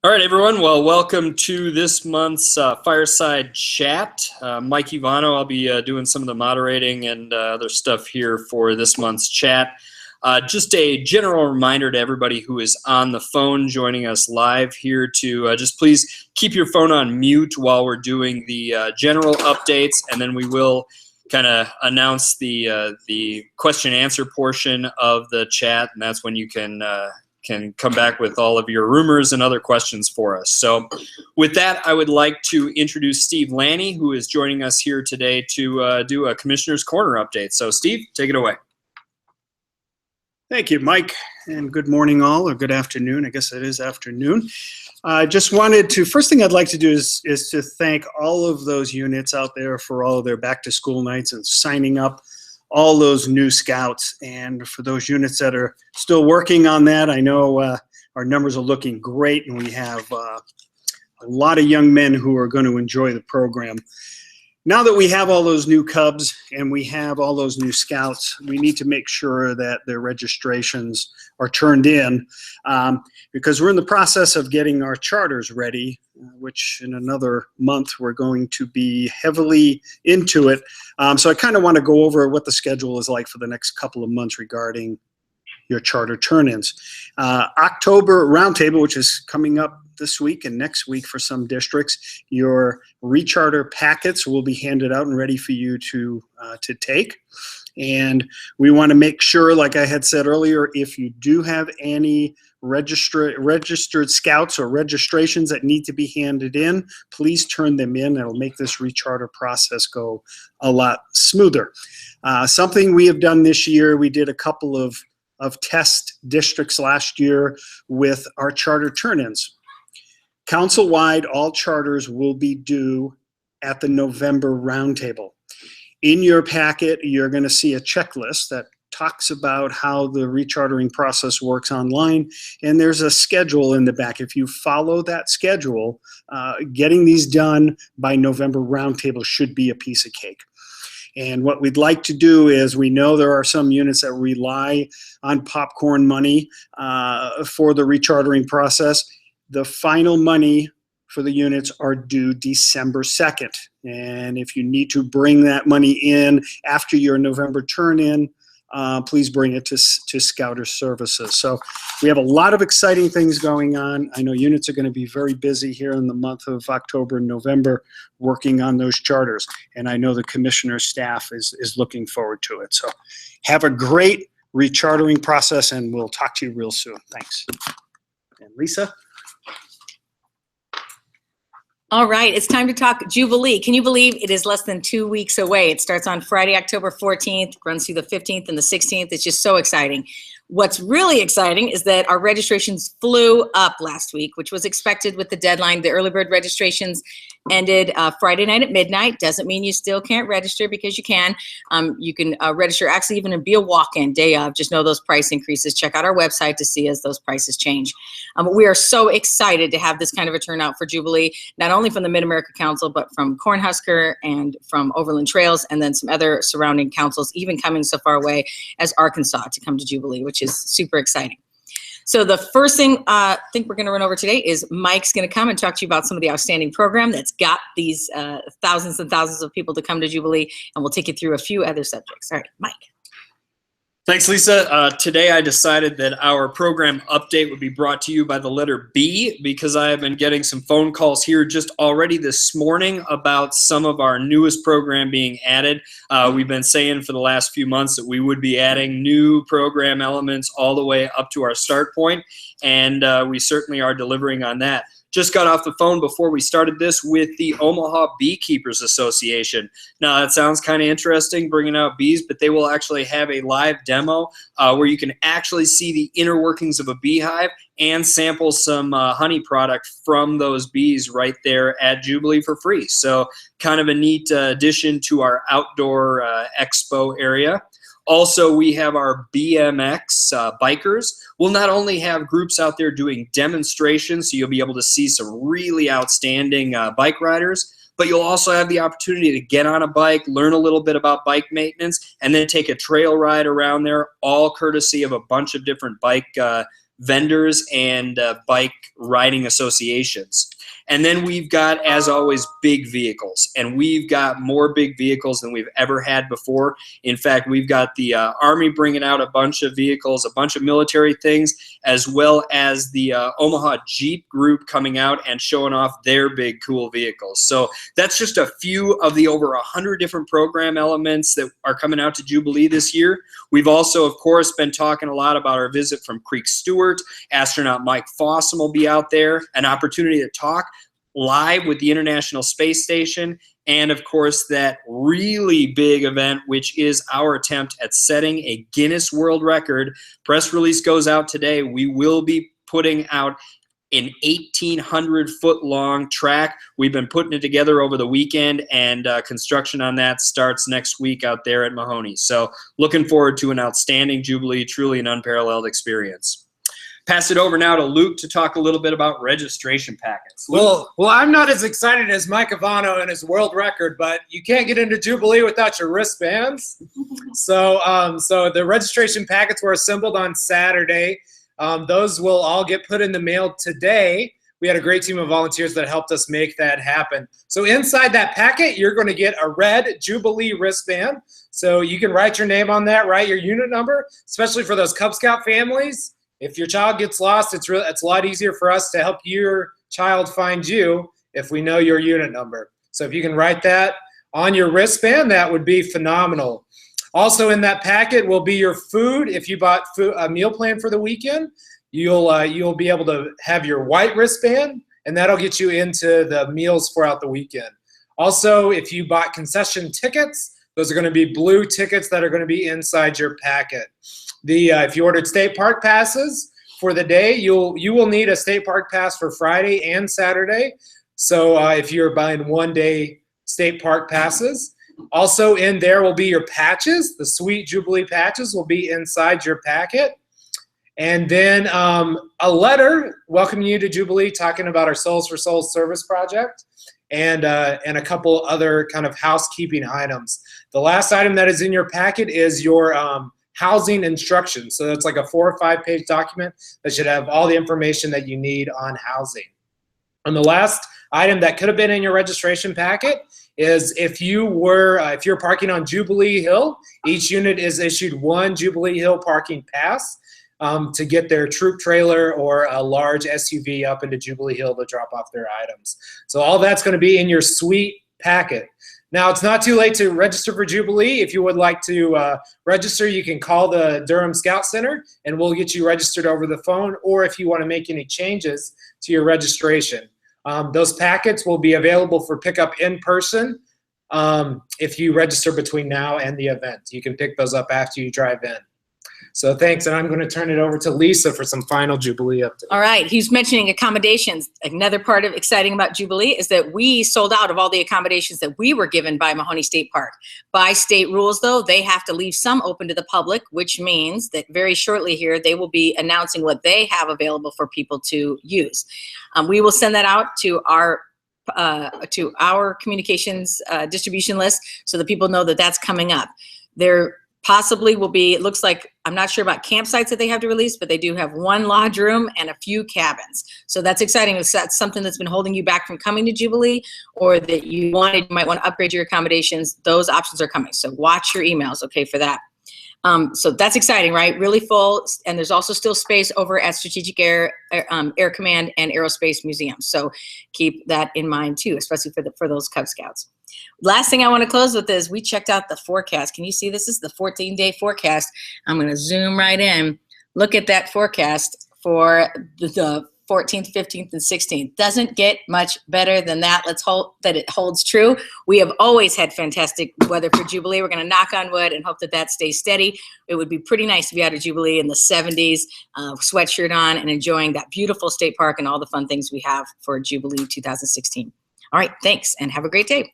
All right, everyone. Well, welcome to this month's Fireside Chat. Mike Evano, I'll be doing some of the moderating and other stuff here for this month's chat. Just a general reminder to everybody who is on the phone joining us live here to just please keep your phone on mute while we're doing the general updates, and then we will kind of announce the question and answer portion of the chat, and that's when you can come back with all of your rumors and other questions for us. So with that, I would like to introduce Steve Lanni, who is joining us here today to do a Commissioner's Corner update. So Steve, take it away. Thank you, Mike, and good morning all, or good afternoon. I guess it is afternoon. I just wanted to, first thing I'd like to do is to thank all of those units out there for all of their back to school nights and signing up all those new scouts. And for those units that are still working on that, I know our numbers are looking great, and we have a lot of young men who are going to enjoy the program. Now that we have all those new Cubs and we have all those new scouts, we need to make sure that their registrations are turned in because we're in the process of getting our charters ready, which in another month we're going to be heavily into it. So I kind of want to go over what the schedule is like for the next couple of months regarding your charter turn-ins. October roundtable, which is coming up this week and next week for some districts, your recharter packets will be handed out and ready for you to take. And we want to make sure, like I had said earlier, if you do have any registered scouts or registrations that need to be handed in, please turn them in. It'll make this recharter process go a lot smoother. Something we have done this year, we did a couple of test districts last year with our charter turn-ins. Council-wide, all charters will be due at the November roundtable. In your packet, you're going to see a checklist that talks about how the rechartering process works online, and there's a schedule in the back. If you follow that schedule, getting these done by November roundtable should be a piece of cake. And what we'd like to do is, we know there are some units that rely on popcorn money for the rechartering process. The final money for the units are due December 2nd. And if you need to bring that money in after your November turn-in, please bring it to Scouter Services. So we have a lot of exciting things going on. I know units are going to be very busy here in the month of October and November working on those charters. And I know the commissioner staff is looking forward to it. So have a great rechartering process, and we'll talk to you real soon. Thanks. And Lisa? All right, it's time to talk Jubilee. Can you believe it is less than 2 weeks away? It starts on Friday, October 14th, runs through the 15th and the 16th. It's just so exciting. What's really exciting is that our registrations flew up last week, which was expected with the deadline. The early bird registrations ended Friday night at midnight. Doesn't mean you still can't register, because you can. You can register actually even be a walk-in day of. Just know those price increases. Check out our website to see as those prices change. We are so excited to have this kind of a turnout for Jubilee, not only from the Mid-America Council, but from Cornhusker and from Overland Trails, and then some other surrounding councils, even coming so far away as Arkansas to come to Jubilee, which is super exciting. So the first thing I think we're going to run over today is Mike's going to come and talk to you about some of the outstanding program that's got these thousands and thousands of people to come to Jubilee, and we'll take you through a few other subjects. All right, Mike. Thanks, Lisa. Today I decided that our program update would be brought to you by the letter B, because I have been getting some phone calls here just already this morning about some of our newest program being added. We've been saying for the last few months that we would be adding new program elements all the way up to our start point, and we certainly are delivering on that. Just got off the phone before we started this with the Omaha Beekeepers Association. Now, that sounds kind of interesting, bringing out bees, but they will actually have a live demo where you can actually see the inner workings of a beehive and sample some honey product from those bees right there at Jubilee for free. So kind of a neat addition to our outdoor expo area. Also, we have our BMX bikers. We'll not only have groups out there doing demonstrations, so you'll be able to see some really outstanding bike riders, but you'll also have the opportunity to get on a bike, learn a little bit about bike maintenance, and then take a trail ride around there, all courtesy of a bunch of different bike vendors and bike riding associations. And then we've got, as always, big vehicles. And we've got more big vehicles than we've ever had before. In fact, we've got the Army bringing out a bunch of vehicles, a bunch of military things, as well as the Omaha Jeep group coming out and showing off their big, cool vehicles. So that's just a few of the over 100 different program elements that are coming out to Jubilee this year. We've also, of course, been talking a lot about our visit from Creek Stewart. Astronaut Mike Fossum will be out there, an opportunity to talk live with the International Space Station, and of course that really big event, which is our attempt at setting a Guinness World Record. Press release goes out today. We will be putting out an 1,800-foot long track. We've been putting it together over the weekend, and construction on that starts next week out there at Mahoney. So looking forward to an outstanding Jubilee, truly an unparalleled experience. Pass it over now to Luke to talk a little bit about registration packets. Well, I'm not as excited as Mike Evano and his world record, but you can't get into Jubilee without your wristbands. So the registration packets were assembled on Saturday. Those will all get put in the mail today. We had a great team of volunteers that helped us make that happen. So inside that packet, you're going to get a red Jubilee wristband. So you can write your name on that, write your unit number, especially for those Cub Scout families. If your child gets lost, it's a lot easier for us to help your child find you if we know your unit number. So if you can write that on your wristband, that would be phenomenal. Also in that packet will be your food. If you bought a meal plan for the weekend, you'll be able to have your white wristband, and that'll get you into the meals throughout the weekend. Also, if you bought concession tickets, those are going to be blue tickets that are going to be inside your packet. If you ordered state park passes for the day, you will need a state park pass for Friday and Saturday. So if you're buying 1-day state park passes. Also in there will be your patches. The sweet Jubilee patches will be inside your packet. And then a letter welcoming you to Jubilee, talking about our Souls for Souls service project, and a couple other kind of housekeeping items. The last item that is in your packet is your housing instructions. So it's like a 4 or 5 page document that should have all the information that you need on housing. And the last item that could have been in your registration packet is if you're parking on Jubilee Hill, each unit is issued 1 Jubilee Hill parking pass to get their troop trailer or a large SUV up into Jubilee Hill to drop off their items. So all that's going to be in your sweet packet. Now, it's not too late to register for Jubilee. If you would like to register, you can call the Durham Scout Center, and we'll get you registered over the phone, or if you want to make any changes to your registration. Those packets will be available for pickup in person if you register between now and the event. You can pick those up after you drive in. So thanks, and I'm going to turn it over to Lisa for some final Jubilee updates. All right, he's mentioning accommodations. Another part of exciting about Jubilee is that we sold out of all the accommodations that we were given by Mahoney State Park. By state rules, though, they have to leave some open to the public, which means that very shortly here, they will be announcing what they have available for people to use. We will send that out to our communications distribution list so that people know that that's coming up. There possibly will be, it looks like, I'm not sure about campsites that they have to release, but they do have 1 lodge room and a few cabins. So that's exciting. If that's something that's been holding you back from coming to Jubilee, or that you might want to upgrade your accommodations, those options are coming. So watch your emails, okay, for that. So that's exciting, right? Really full, and there's also still space over at Strategic Air Command and Aerospace Museum. So keep that in mind too, especially for those Cub Scouts. Last thing I want to close with is we checked out the forecast. Can you see this is the 14-day forecast? I'm going to zoom right in. Look at that forecast for the 14th, 15th, and 16th. Doesn't get much better than that. Let's hope that it holds true. We have always had fantastic weather for Jubilee. We're going to knock on wood and hope that that stays steady. It would be pretty nice to be out of Jubilee in the 70s, sweatshirt on, and enjoying that beautiful state park and all the fun things we have for Jubilee 2016. All right, thanks, and have a great day.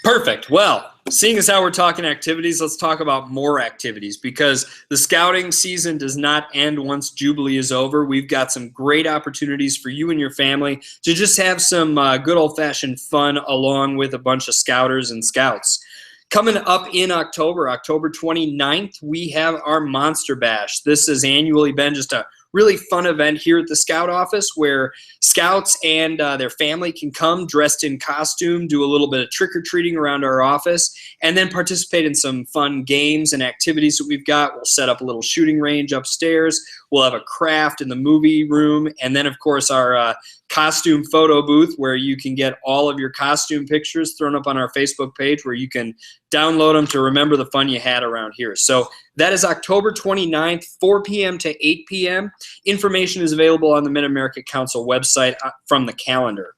Perfect. Well, seeing as how we're talking activities, let's talk about more activities, because the scouting season does not end once Jubilee is over. We've got some great opportunities for you and your family to just have some good old-fashioned fun along with a bunch of scouters and scouts. Coming up in October, October 29th, we have our Monster Bash. This has annually been just a really fun event here at the Scout office where Scouts and their family can come dressed in costume, do a little bit of trick-or-treating around our office, and then participate in some fun games and activities that we've got. We'll set up a little shooting range upstairs. We'll have a craft in the movie room, and then, of course, our costume photo booth where you can get all of your costume pictures thrown up on our Facebook page where you can download them to remember the fun you had around here. So that is October 29th, 4 p.m. to 8 p.m. Information is available on the Mid-America Council website from the calendar.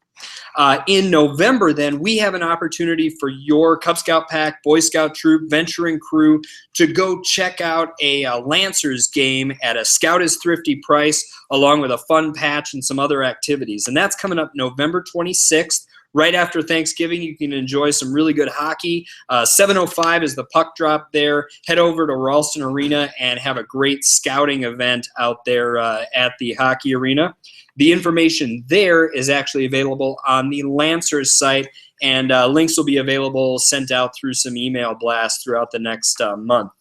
In November, then, we have an opportunity for your Cub Scout Pack, Boy Scout Troop, Venturing Crew to go check out a Lancers game at a Scout is Thrifty price, along with a fun patch and some other activities. And that's coming up November 26th. Right after Thanksgiving, you can enjoy some really good hockey. 7:05 is the puck drop there. Head over to Ralston Arena and have a great scouting event out there at the hockey arena. The information there is actually available on the Lancers site, and links will be available sent out through some email blasts throughout the next month.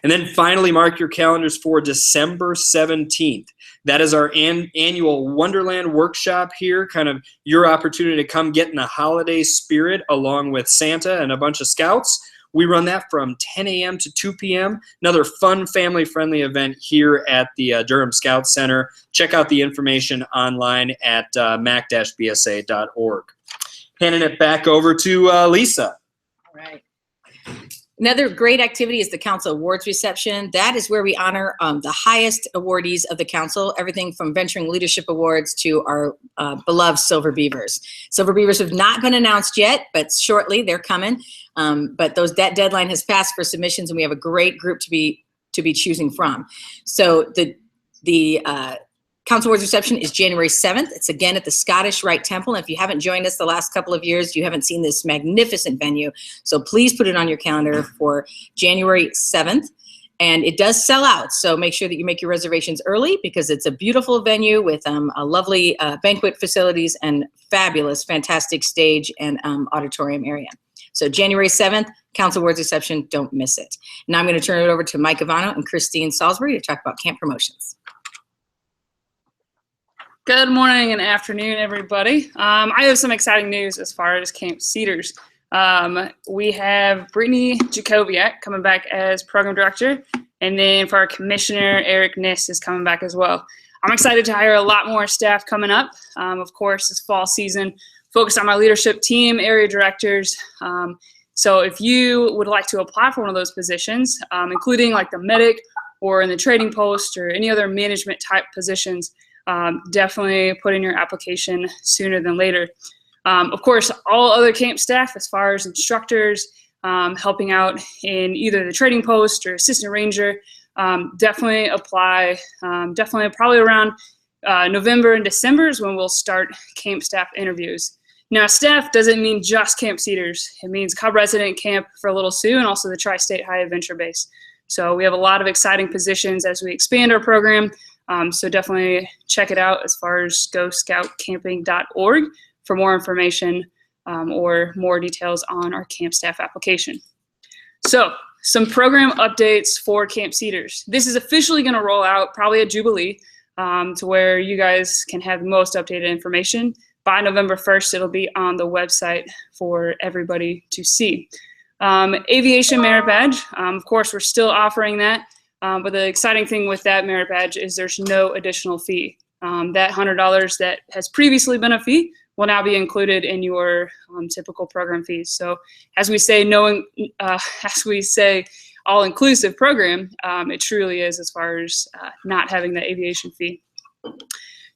And then finally, mark your calendars for December 17th. That is our annual Wonderland workshop here, kind of your opportunity to come get in the holiday spirit along with Santa and a bunch of Scouts. We run that from 10 a.m. to 2 p.m. Another fun, family-friendly event here at the Durham Scout Center. Check out the information online at mac-bsa.org. Handing it back over to Lisa. All right. Another great activity is the Council Awards Reception. That is where we honor the highest awardees of the Council, everything from Venturing Leadership Awards to our beloved Silver Beavers. Silver Beavers have not been announced yet, but shortly they're coming. But that deadline has passed for submissions, and we have a great group to be choosing from. So the Council Awards Reception is January 7th. It's again at the Scottish Rite Temple. And if you haven't joined us the last couple of years, you haven't seen this magnificent venue. So please put it on your calendar for January 7th. And it does sell out. So make sure that you make your reservations early because it's a beautiful venue with a lovely banquet facilities and fabulous, fantastic stage and auditorium area. So January 7th, Council Awards Reception, don't miss it. Now I'm going to turn it over to Mike Evano and Christine Salisbury to talk about camp promotions. Good morning and afternoon, everybody. I have some exciting news as far as Camp Cedars. We have Brittany Jacobiak coming back as program director, and then for our commissioner, Eric Niss is coming back as well. I'm excited to hire a lot more staff coming up. Of course, this fall season, focused on my leadership team, area directors. So if you would like to apply for one of those positions, including like the medic or in the trading post or any other management type positions, definitely put in your application sooner than later. Of course, all other camp staff, as far as instructors, helping out in either the trading post or assistant ranger, definitely apply. Definitely probably around November and December is when we'll start camp staff interviews. Now, staff doesn't mean just Camp Cedars. It means Cub Resident Camp for Little Sioux and also the Tri-State High Adventure Base. So we have a lot of exciting positions as we expand our program. So definitely check it out as far as goscoutcamping.org for more information or more details on our camp staff application. So some program updates for Camp Cedars. This is officially going to roll out probably at Jubilee to where you guys can have the most updated information. By November 1st, it'll be on the website for everybody to see. Aviation Merit Badge, of course, we're still offering that. But the exciting thing with that merit badge is there's no additional fee. That $100 that has previously been a fee will now be included in your typical program fees. So as we say, all-inclusive program, it truly is as far as not having the aviation fee.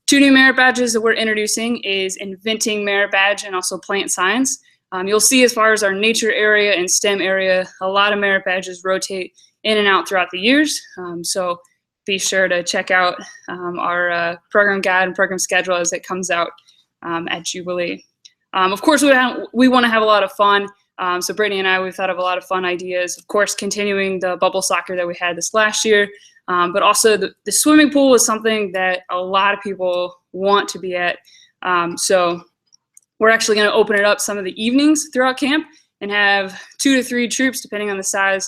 2 new merit badges that we're introducing is Inventing Merit Badge and also Plant Science. You'll see as far as our nature area and STEM area, a lot of merit badges rotate in and out throughout the years. So be sure to check out our program guide and program schedule as it comes out at Jubilee. Of course, we want to have a lot of fun. So Brittany and I, we've thought of a lot of fun ideas. Of course, continuing the bubble soccer that we had this last year, but also the swimming pool is something that a lot of people want to be at. So we're actually going to open it up some of the evenings throughout camp and have 2 to 3 troops, depending on the size,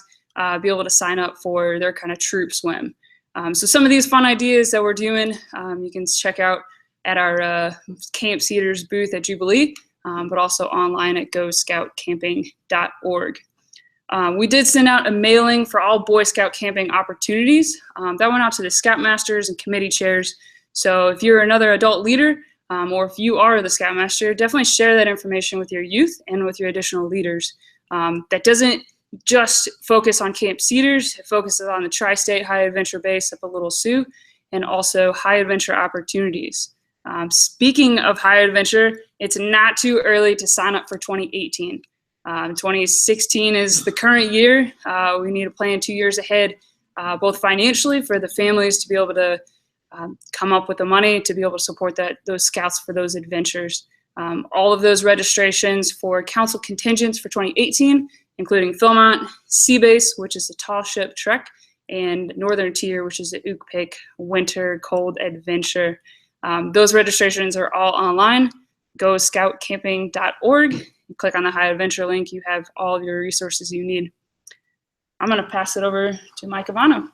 be able to sign up for their kind of troop swim. So some of these fun ideas that we're doing, you can check out at our Camp Cedars booth at Jubilee, but also online at goscoutcamping.org. We did send out a mailing for all Boy Scout camping opportunities. That went out to the Scoutmasters and committee chairs. So if you're another adult leader, or if you are the Scoutmaster, definitely share that information with your youth and with your additional leaders. That doesn't just focus on Camp Cedars. It focuses on the Tri-State High Adventure Base up at Little Sioux, and also high adventure opportunities. Speaking of high adventure, it's not too early to sign up for 2018. 2016 is the current year. We need to plan 2 years ahead, both financially for the families to be able to come up with the money to be able to support those scouts for those adventures. All of those registrations for council contingents for 2018, including Philmont, Sea Base, which is a tall ship trek, and Northern Tier, which is a Ukpik winter cold adventure. Those registrations are all online. Go scoutcamping.org. You click on the high adventure link. You have all of your resources you need. I'm going to pass it over to Mike Evano.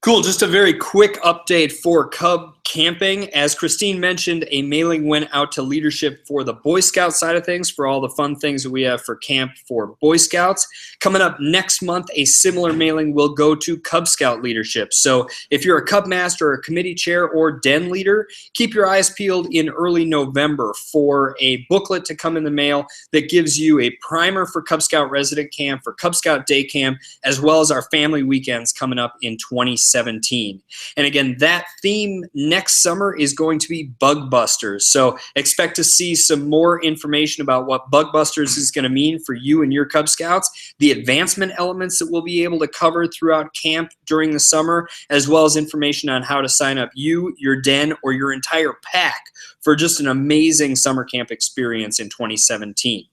Cool. Just a very quick update for Cub Camping. As Christine mentioned, a mailing went out to leadership for the Boy Scout side of things, for all the fun things that we have for camp for Boy Scouts. Coming up next month, a similar mailing will go to Cub Scout leadership. So if you're a Cub Master or a committee chair or den leader, keep your eyes peeled in early November for a booklet to come in the mail that gives you a primer for Cub Scout resident camp, for Cub Scout day camp, as well as our family weekends coming up in 2017. And again, that theme next summer is going to be Bug Busters. So expect to see some more information about what Bug Busters is going to mean for you and your Cub Scouts, the advancement elements that we'll be able to cover throughout camp during the summer, as well as information on how to sign up you, your den, or your entire pack for just an amazing summer camp experience in 2017.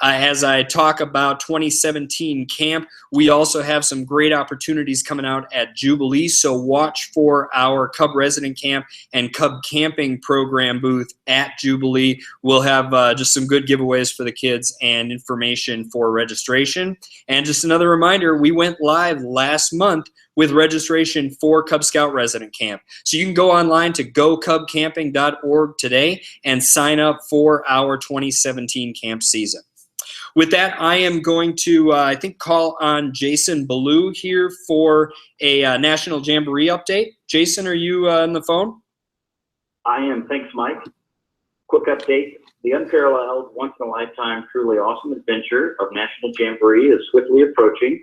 As I talk about 2017 camp, we also have some great opportunities coming out at Jubilee, so watch for our Cub Resident Camp and Cub Camping program booth at Jubilee. We'll have just some good giveaways for the kids and information for registration. And just another reminder, we went live last month with registration for Cub Scout Resident Camp. So you can go online to gocubcamping.org today and sign up for our 2017 camp season. With that, I am going to, I think, call on Jason Ballew here for a National Jamboree update. Jason, are you on the phone? I am. Thanks, Mike. Quick update. The unparalleled, once-in-a-lifetime, truly awesome adventure of National Jamboree is swiftly approaching.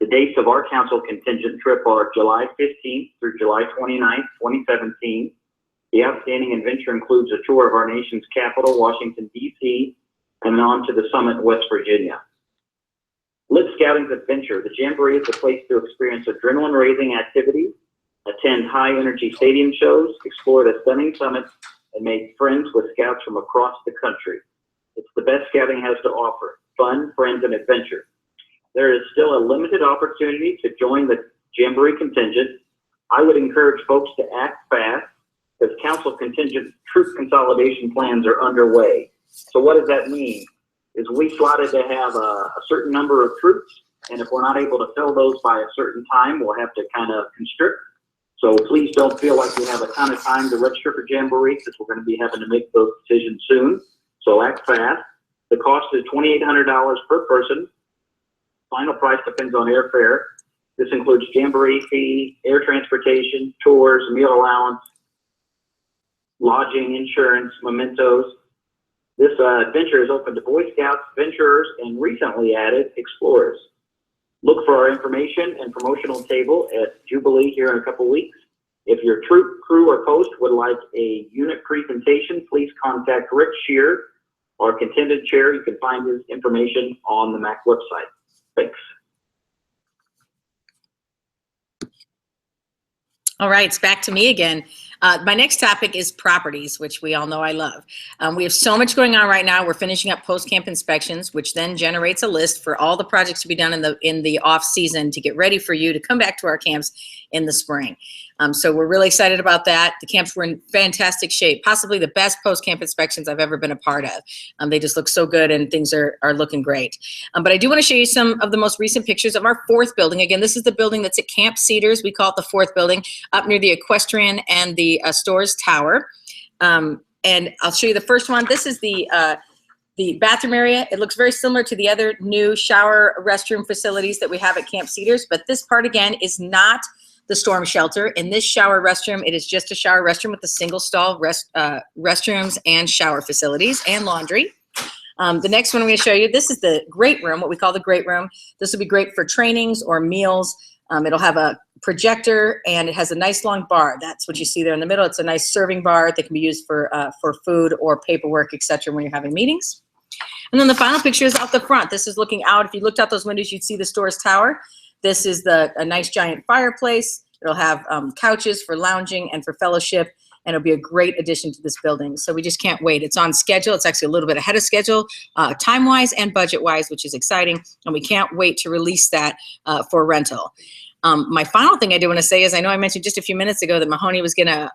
The dates of our council contingent trip are July 15th through July 29th, 2017. The outstanding adventure includes a tour of our nation's capital, Washington, D.C., and on to the summit in West Virginia. Live Scouting's adventure. The Jamboree is a place to experience adrenaline-raising activities, attend high-energy stadium shows, explore the stunning summits, and make friends with scouts from across the country. It's the best scouting has to offer: fun, friends, and adventure. There is still a limited opportunity to join the Jamboree contingent. I would encourage folks to act fast, because council contingent troop consolidation plans are underway. So what does that mean? Is we slotted to have a certain number of troops, and if we're not able to fill those by a certain time, we'll have to kind of constrict. So please don't feel like you have a ton of time to register for Jamboree, because we're going to be having to make those decisions soon. So act fast. The cost is $2,800 per person. Final price depends on airfare. This includes Jamboree fee, air transportation, tours, meal allowance, lodging, insurance, mementos. This adventure is open to Boy Scouts, venturers, and recently added explorers. Look for our information and promotional table at Jubilee here in a couple weeks. If your troop, crew, or post would like a unit presentation, please contact Rick Scheer, our contingent chair. You can find his information on the MAC website. Thanks. All right, it's back to me again. My next topic is properties, which we all know I love. We have so much going on right now. We're finishing up post-camp inspections, which then generates a list for all the projects to be done in the off season to get ready for you to come back to our camps in the spring. So we're really excited about that. The camps were in fantastic shape, possibly the best post-camp inspections I've ever been a part of. They just look so good and things are looking great. But I do want to show you some of the most recent pictures of our fourth building. Again, this is the building that's at Camp Cedars. We call it the fourth building, up near the equestrian and the stores tower. And I'll show you the first one. This is the bathroom area. It looks very similar to the other new shower restroom facilities that we have at Camp Cedars, but this part again is not the storm shelter. In this shower restroom, it is just a shower restroom with a single stall restrooms and shower facilities and laundry. The next one I'm going to show you, this is the great room, what we call the great room. This will be great for trainings or meals. It'll have a projector and it has a nice long bar. That's what you see there in the middle. It's a nice serving bar that can be used for food or paperwork, etc. when you're having meetings. And then the final picture is out the front. This is looking out. If you looked out those windows, you'd see the store's tower. This is a nice giant fireplace. It'll have couches for lounging and for fellowship, and it'll be a great addition to this building. So we just can't wait. It's on schedule. It's actually a little bit ahead of schedule, time-wise and budget-wise, which is exciting, and we can't wait to release that for rental. My final thing I do want to say is I know I mentioned just a few minutes ago that Mahoney was going to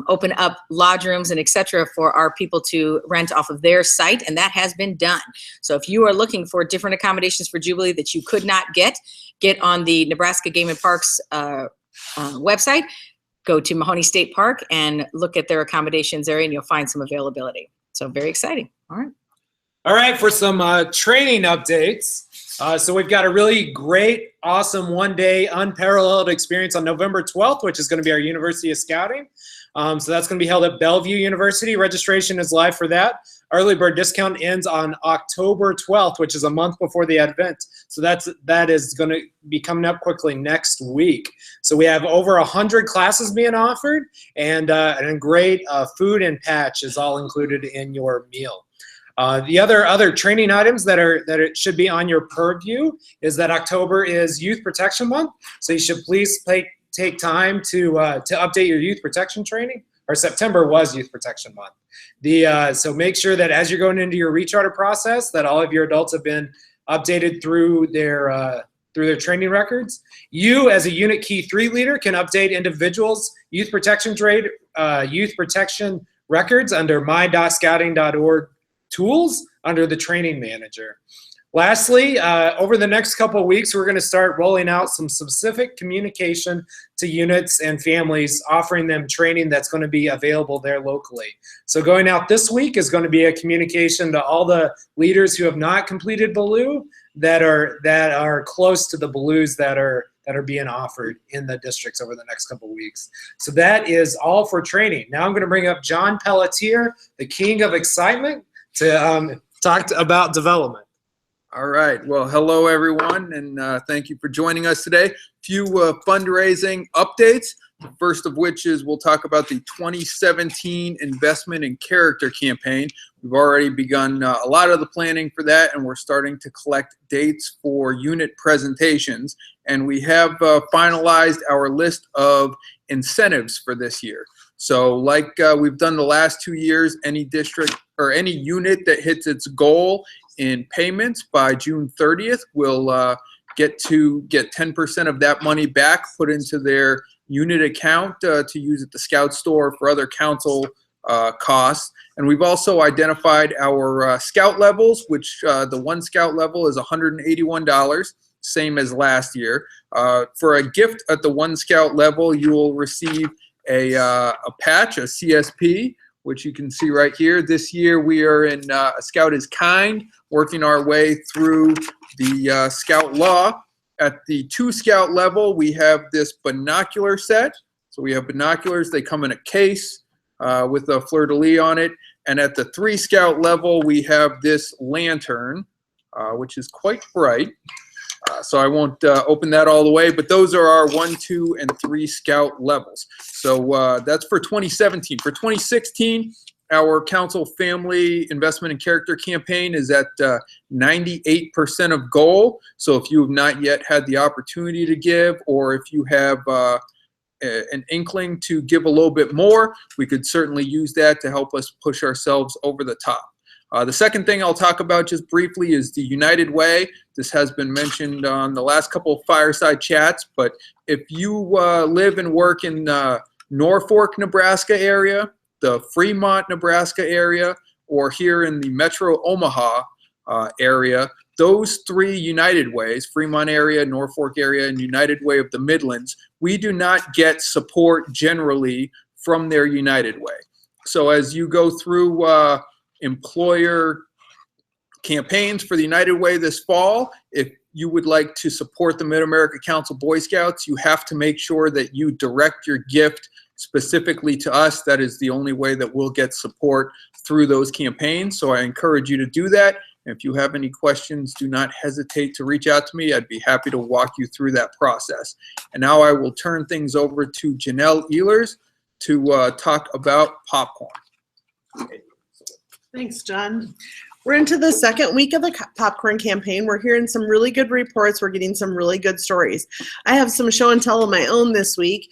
open up lodge rooms and etc. for our people to rent off of their site, and that has been done. So if you are looking for different accommodations for Jubilee that you could not get on the Nebraska Game and Parks website. Go to Mahoney State Park and look at their accommodations area and you'll find some availability. So very exciting. All right. All right, for some training updates. So we've got a really great, awesome one-day unparalleled experience on November 12th, which is going to be our University of Scouting. So that's going to be held at Bellevue University. Registration is live for that. Early bird discount ends on October 12th, which is a month before the event. So that is going to be coming up quickly next week. So we have over 100 classes being offered, and great food and patch is all included in your meal. The other training items that it should be on your purview is that October is Youth Protection Month, so you should please take time to update your youth protection training. Or September was Youth Protection Month. So make sure that as you're going into your recharter process, that all of your adults have been updated through their training records. You, as a Unit Key 3 leader, can update individuals' youth protection records under my.scouting.org tools under the training manager. Lastly, over the next couple of weeks, we're going to start rolling out some specific communication to units and families, offering them training that's going to be available there locally. So going out this week is going to be a communication to all the leaders who have not completed Ballew that are close to the Ballews that are being offered in the districts over the next couple of weeks. So that is all for training. Now I'm going to bring up John Pelletier, the king of excitement, to talk about development. All right. Well, hello, everyone, and thank you for joining us today. A few fundraising updates, the first of which is we'll talk about the 2017 Investment in Character campaign. We've already begun a lot of the planning for that, and we're starting to collect dates for unit presentations. And we have finalized our list of incentives for this year. So like we've done the last 2 years, any district or any unit that hits its goal in payments by June 30th will get 10% of that money back put into their unit account to use at the Scout store for other council costs. And we've also identified our Scout levels, which the one Scout level is $181, same as last year. For a gift at the one Scout level, you will receive a patch, a CSP, which you can see right here. This year we are in A Scout is Kind, working our way through the Scout law. At the 2 Scout level, we have this binocular set. So we have binoculars, they come in a case with a fleur-de-lis on it. And at the 3 Scout level, we have this lantern, which is quite bright. So I won't open that all the way, but those are our 1, 2, and 3 Scout levels. So that's for 2017. For 2016, our Council Family Investment in Character campaign is at 98% of goal. So if you have not yet had the opportunity to give, or if you have an inkling to give a little bit more, we could certainly use that to help us push ourselves over the top. The second thing I'll talk about just briefly is the United Way. This has been mentioned on the last couple of Fireside chats, but if you live and work in Norfolk, Nebraska area, the Fremont, Nebraska area, or here in the Metro Omaha area, those three United Ways, Fremont area, Norfolk area, and United Way of the Midlands, we do not get support generally from their United Way. So as you go through employer campaigns for the United Way this fall, if you would like to support the Mid-America Council Boy Scouts, you have to make sure that you direct your gift specifically to us. That is the only way that we'll get support through those campaigns. So I encourage you to do that. And if you have any questions, do not hesitate to reach out to me. I'd be happy to walk you through that process. And now I will turn things over to Janelle Ehlers to talk about popcorn. Thanks, John. We're into the second week of the popcorn campaign. We're hearing some really good reports. We're getting some really good stories. I have some show and tell of my own this week.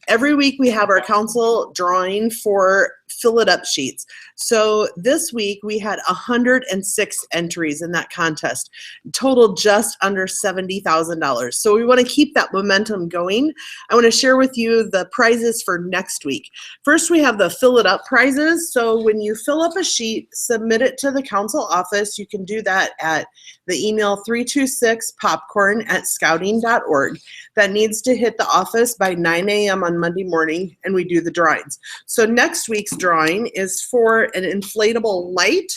Every week we have our council drawing for fill it up sheets. So this week we had 106 entries in that contest, totaled just under $70,000. So we want to keep that momentum going. I want to share with you the prizes for next week. First, we have the fill it up prizes. So when you fill up a sheet, submit it to the council office. You can do that at the email 326popcorn@scouting.org. That needs to hit the office by 9 a.m. on Monday morning, and we do the drawings. So next week's drawing is for an inflatable light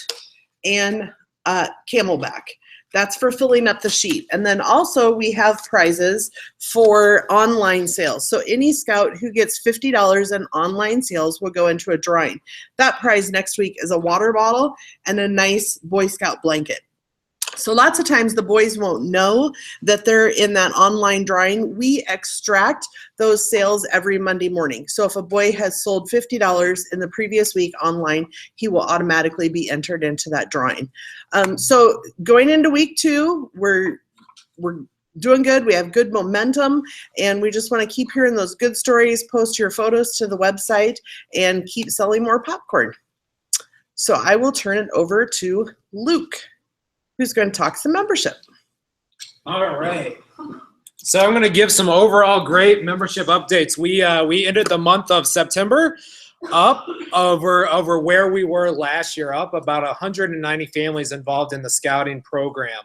and Camelback. That's for filling up the sheet. And then also we have prizes for online sales. So any scout who gets $50 in online sales will go into a drawing. That prize next week is a water bottle and a nice Boy Scout blanket. So lots of times the boys won't know that they're in that online drawing. We extract those sales every Monday morning. So if a boy has sold $50 in the previous week online, he will automatically be entered into that drawing. So going into week 2, we're doing good. We have good momentum, and we just want to keep hearing those good stories. Post your photos to the website and keep selling more popcorn. So I will turn it over to Luke, who's going to talk some membership. All right. So I'm going to give some overall great membership updates. We ended the month of September up over where we were last year, up about 190 families involved in the scouting program.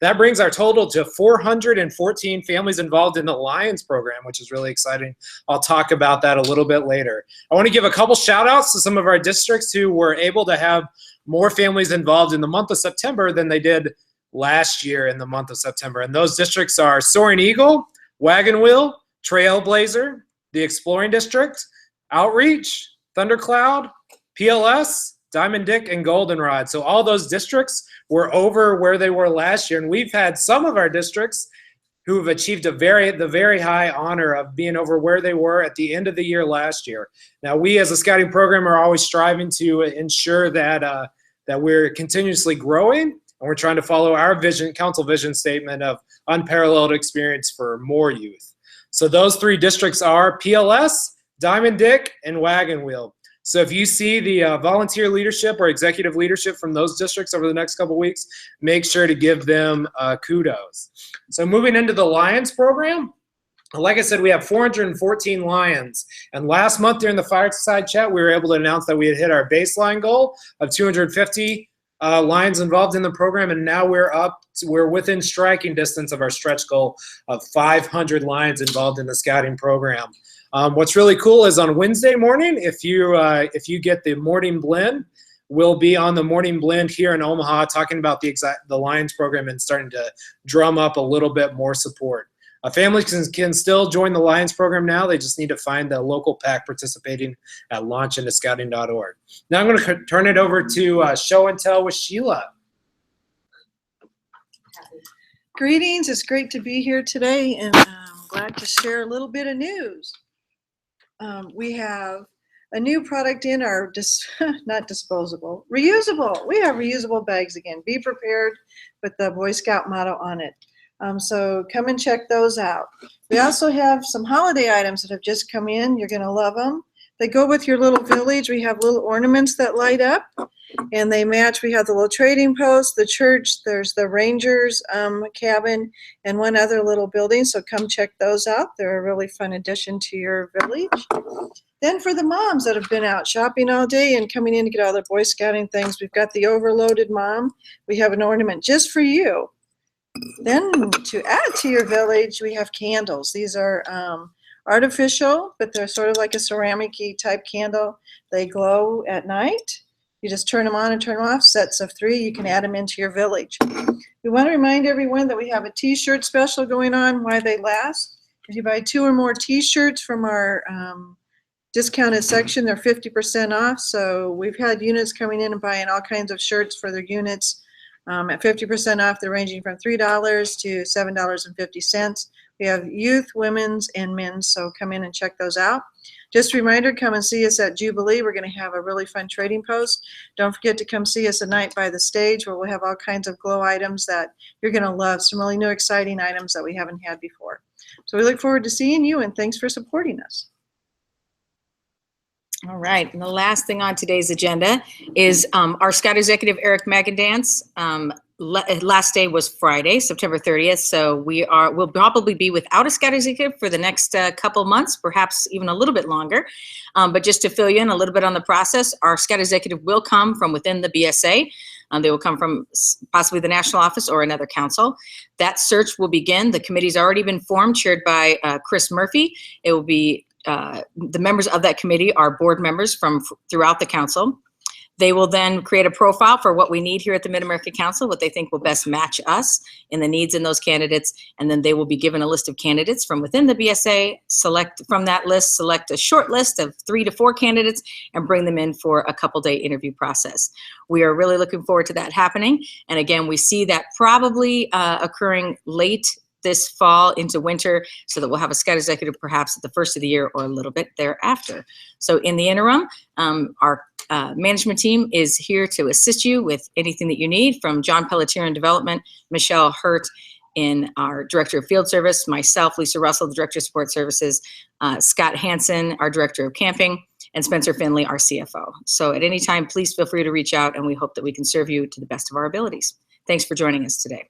That brings our total to 414 families involved in the Lions program, which is really exciting. I'll talk about that a little bit later. I want to give a couple shout outs to some of our districts who were able to have more families involved in the month of September than they did last year in the month of September. And those districts are Soaring Eagle, Wagon Wheel, Trailblazer, the Exploring District, Outreach, Thundercloud, PLS, Diamond Dick, and Goldenrod. So all those districts were over where they were last year. And we've had some of our districts who have achieved the very high honor of being over where they were at the end of the year last year. Now, we as a scouting program are always striving to ensure that that we're continuously growing, and we're trying to follow our vision, council vision statement of unparalleled experience for more youth. So those 3 districts are PLS, Diamond Dick, and Wagon Wheel. So if you see the volunteer leadership or executive leadership from those districts over the next couple weeks, make sure to give them kudos. So moving into the Lions program, like I said, we have 414 Lions. And last month during the Fireside chat, we were able to announce that we had hit our baseline goal of 250 Lions involved in the program. And now we're within striking distance of our stretch goal of 500 Lions involved in the scouting program. What's really cool is on Wednesday morning, if you get the morning blend, we'll be on the morning blend here in Omaha talking about the Lions program and starting to drum up a little bit more support. Families can still join the Lions program now. They just need to find the local pack participating at launchinthescouting.org. Now I'm going to turn it over to Show and Tell with Sheila. Greetings. It's great to be here today, and I'm glad to share a little bit of news. We have a new product in our, not disposable, reusable. We have reusable bags again. Be prepared with the Boy Scout motto on it. So come and check those out. We also have some holiday items that have just come in. You're going to love them. They go with your little village. We have little ornaments that light up, and they match. We have the little trading post, the church, there's the Rangers cabin, and one other little building. So come check those out. They're a really fun addition to your village. Then for the moms that have been out shopping all day and coming in to get all their Boy Scouting things, we've got the overloaded mom. We have an ornament just for you. Then to add to your village, we have candles. These are artificial, but they're sort of like a ceramic-y type candle. They glow at night. You just turn them on and turn them off, sets of 3. You can add them into your village. We want to remind everyone that we have a t-shirt special going on while they last. If you buy 2 or more t-shirts from our discounted section, they're 50% off. So we've had units coming in and buying all kinds of shirts for their units at 50% off. They're ranging from $3 to $7.50. We have youth, women's, and men's, so come in and check those out. Just a reminder, come and see us at Jubilee. We're going to have a really fun trading post. Don't forget to come see us at night by the stage, where we'll have all kinds of glow items that you're going to love, some really new exciting items that we haven't had before. So we look forward to seeing you, and thanks for supporting us. All right, and the last thing on today's agenda is our Scout Executive, Eric Magandance. Last day was Friday, September 30th, so we'll probably be without a Scout Executive for the next couple months, perhaps even a little bit longer. But just to fill you in a little bit on the process, our Scout Executive will come from within the BSA. They will come from possibly the national office or another council. That search will begin. The committee's already been formed, chaired by Chris Murphy. It will be the members of that committee are board members from throughout the council. They will then create a profile for what we need here at the Mid-America Council, what they think will best match us in the needs in those candidates, and then they will be given a list of candidates from within the BSA, select from that list, select a short list of 3 to 4 candidates, and bring them in for a couple-day interview process. We are really looking forward to that happening, and again, we see that probably occurring late this fall into winter, so that we'll have a Scout Executive perhaps at the first of the year or a little bit thereafter. So in the interim, our management team is here to assist you with anything that you need, from John Pelletier in Development, Michelle Hurt in our Director of Field Service, myself, Lisa Russell, the Director of Support Services, Scott Hansen, our Director of Camping, and Spencer Finley, our CFO. So at any time, please feel free to reach out, and we hope that we can serve you to the best of our abilities. Thanks for joining us today.